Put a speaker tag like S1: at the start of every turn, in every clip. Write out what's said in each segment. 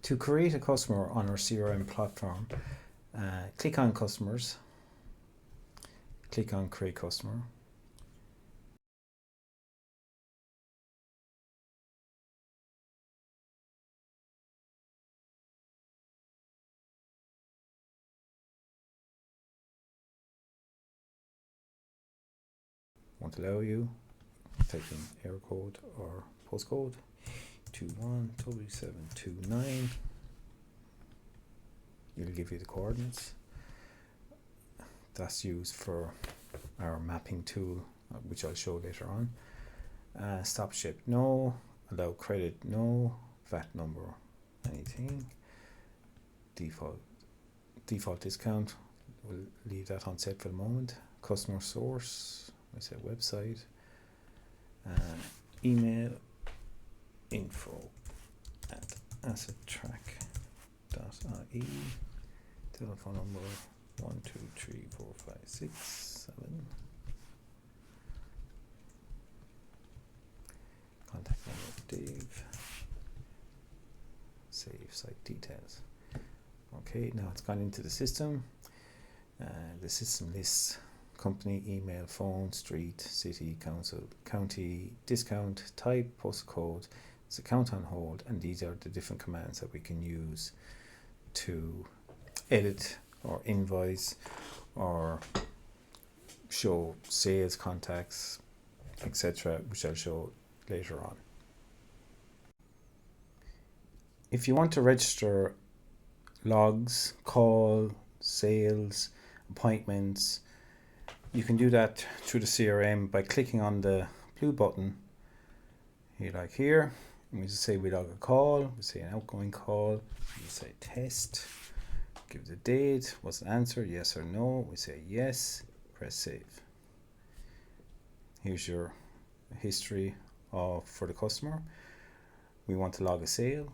S1: To create a customer on our CRM platform, click on Customers, click on Create Customer. Won't allow you. Type in error code or postcode 21W729. It'll give you the coordinates. That's used for our mapping tool, which I'll show later on. Stop ship, no. Allow credit, no. VAT number, anything. Default discount, we'll leave that on set for the moment. Customer source, I say website. Email, info@assettrack.ie. Telephone number 1234567. Contact number Dave. Save site details. Okay, now it's gone into the system. The system lists company, email, phone, street, city, council, county, discount, type, postcode, it's account on hold, and these are the different commands that we can use to edit or invoice or show sales contacts, etc., which I'll show later on. If you want to register logs, call, sales, appointments, you can do that through the CRM by clicking on the blue button here, like here. And we just say we log a call, we say an outgoing call, we say test, give the date, what's the answer, yes or no, we say yes, press save. Here's your history for the customer. We want to log a sale.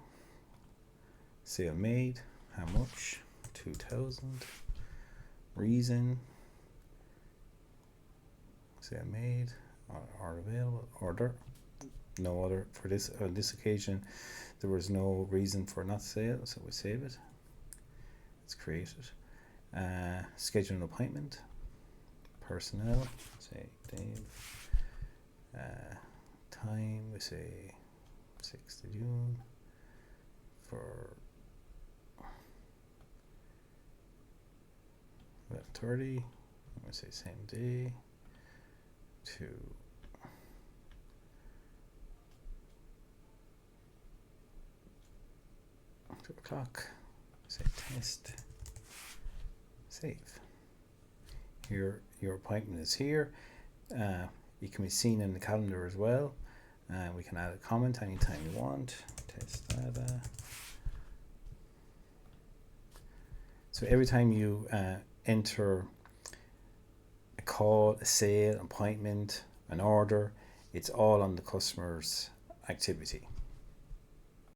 S1: Sale made, how much, 2,000, reason, sale made, or available, order, no other. For this on this occasion there was no reason for not sale, so we save it. It's created. Schedule an appointment, personnel, say Dave, time, we say 6th of June for 11:30, we say same day to 2 o'clock, say test, save. Here your appointment is here. You can be seen in the calendar as well. We can add a comment anytime you want. Test data. So every time you enter a call, a sale, appointment, an order, it's all on the customer's activity.